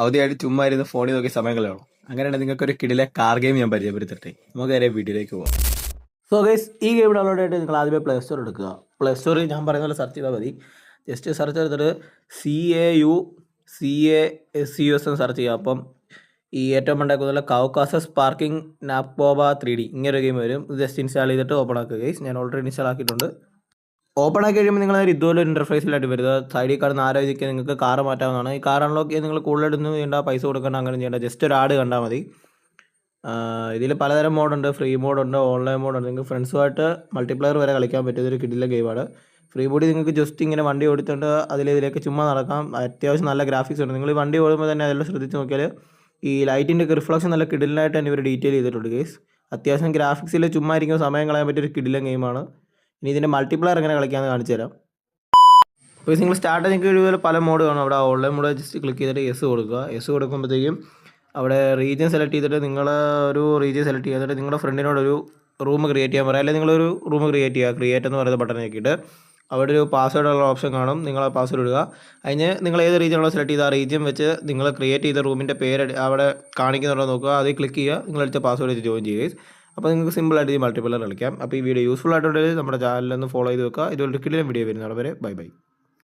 അവധിയായിട്ട് ചുമ്മാ ഇരുന്ന് ഫോണിൽ നോക്കി സമയം കളയണം. അങ്ങനെയാണെങ്കിൽ നിങ്ങൾക്ക് ഒരു കിടിലെ കാർ ഗെയിം ഞാൻ പരിചയപ്പെടുത്തട്ടെ. നമുക്ക് നേരെ വീഡിയോയിലേക്ക് പോകാം. സോ ഗൈസ്, ഈ ഗെയിം ഡൗൺലോഡ് ആയിട്ട് നിങ്ങൾ ആദ്യമേ പ്ലേ സ്റ്റോർ എടുക്കുക. പ്ലേ സ്റ്റോറിൽ ഞാൻ പറയുന്ന പോലെ സെർച്ച് ചെയ്താൽ മതി. ജസ്റ്റ് സെർച്ച് ചെയ്തിട്ട് CAUCASUS എന്ന് സെർച്ച് ചെയ്യുക. അപ്പം ഈ ഏറ്റവും ഉണ്ടാക്കുന്ന കൗക്കാസസ് പാർക്കിംഗ് നാപ്പോബ 3D ഇങ്ങനെ ഒരു ഗെയിം വരും. ഇത് ജസ്റ്റ് ഇൻസ്റ്റാൾ ചെയ്തിട്ട് ഓപ്പൺ ആക്കുക ഗൈസ്. ഞാൻ ഓൾറെഡി ഇൻസ്റ്റാൾ ആക്കിയിട്ടുണ്ട്. ഓപ്പൺ ആക്കി കഴിയുമ്പോൾ നിങ്ങൾ ഇതുപോലെ ഒരു ഇൻ്റർഫേസിലായിട്ട് വരുന്നത്. സൈഡിൽ കാണുന്ന ആരോഗ്യಕ್ಕೆ നിങ്ങൾക്ക് കാർ മാറ്റാവുന്നതാണ്. ഈ കാർ അൺലോക്ക് ചെയ്യാൻ നിങ്ങൾ കൂടുതലൊന്നും ചെയ്യേണ്ട, പൈസ കൊടുക്കേണ്ട, അങ്ങനെ ചെയ്യേണ്ട. ജസ്റ്റ് ഒരു ആഡ് കണ്ടാൽ മതി. ഇതിൽ പലതരം മോഡുണ്ട്. Free മോഡുണ്ട്, online മോഡുണ്ട്. നിങ്ങൾക്ക് ഫ്രണ്ട്സുമായിട്ട് മൾട്ടിപ്ലെയർ വരെ കളിക്കാൻ പറ്റിയ ഒരു കിടിലൻ ഗെയിമാണ്. ഫ്രീ ബോഡി നിങ്ങൾക്ക് ജസ്റ്റ് ഇങ്ങനെ വണ്ടി ഓടിച്ചുകൊണ്ട് ഇതിലേക്ക് ചുമ്മാ നടക്കാം. അത്യാവശ്യം നല്ല ഗ്രാഫിക്സ് ഉണ്ട്. നിങ്ങൾ ഈ വണ്ടി ഓടുമ്പോൾ തന്നെ അതെല്ലാം ശ്രദ്ധിച്ച് നോക്കിയാൽ ഈ ലൈറ്റിൻ്റെ ഒക്കെ റിഫ്ലക്ഷൻ നല്ല കിടിലനായിട്ട് തന്നെ ഇവർ ഡീറ്റെയിൽ ചെയ്തിട്ടുണ്ട് ഗെയ്സ്. അത്യാവശ്യം ഗ്രാഫിക്സിൽ ചുമ്മാ ഇരിക്കുമ്പോൾ സമയം കളയാൻ പറ്റിയൊരു കിടിലൻ ഗെയിമാണ്. ഇനി ഇതിൻ്റെ മൾട്ടിപ്ലെയർ എങ്ങനെ കളിക്കാമെന്ന് കാണിച്ചു തരാം. അപ്പോൾ നിങ്ങൾ സ്റ്റാർട്ട് നിങ്ങൾക്ക് ഇതുപോലെ പല മോഡ് കാണും. അവിടെ ഓൺലൈൻ മോഡ് ജസ്റ്റ് ക്ലിക്ക് ചെയ്തിട്ട് യെസ് കൊടുക്കുക. യെസ് കൊടുക്കുമ്പോഴത്തേക്കും അവിടെ റീജിയൻ സെലക്ട് ചെയ്തിട്ട് നിങ്ങൾ ഒരു റീജിയൻ സെലക്ട് ചെയ്തിട്ട് നിങ്ങളുടെ ഫ്രണ്ടിനോടൊരു റൂം ക്രിയേറ്റ് ചെയ്യാൻ പറയാം. അല്ലെങ്കിൽ നിങ്ങളൊരു റൂം ക്രിയേറ്റ് ചെയ്യുക. ക്രിയേറ്റ് എന്ന് പറയുന്ന ബട്ടൺ നോക്കിയിട്ട് അവിടെ ഒരു പാസ്വേഡുള്ള ഓപ്ഷൻ കാണും. നിങ്ങൾ ആ പാസ്വേഡ് ഇടുക. അതിന് നിങ്ങൾ ഏത് റീജിയനാണോ സെലക്ട് ചെയ്ത് ആ റീജിയൻ വെച്ച് നിങ്ങൾ ക്രിയേറ്റ് ചെയ്ത റൂമിൻ്റെ പേര് അവിടെ കാണിക്കുന്നുണ്ടോ നോക്കുക. അതിൽ ക്ലിക്ക് ചെയ്യുക. നിങ്ങളടിച്ച പാസ്വേഡ് വെച്ച് ജോയിൻ ചെയ്യുക. അപ്പോൾ നിങ്ങൾക്ക് സിമ്പിളായിട്ട് ഈ മൾട്ടിപ്ലെയർ കളിക്കാം. അപ്പോൾ ഈ വീഡിയോ യൂസ്ഫുൾ ആയിട്ടുണ്ടെങ്കിൽ നമ്മുടെ ചാനലൊന്ന് ഫോളോ ചെയ്ത് വെക്കുക. ഇതുപോലെ കിടിലൻ വീഡിയോ വരുന്നതാണ്. വരെ ബൈ ബൈ.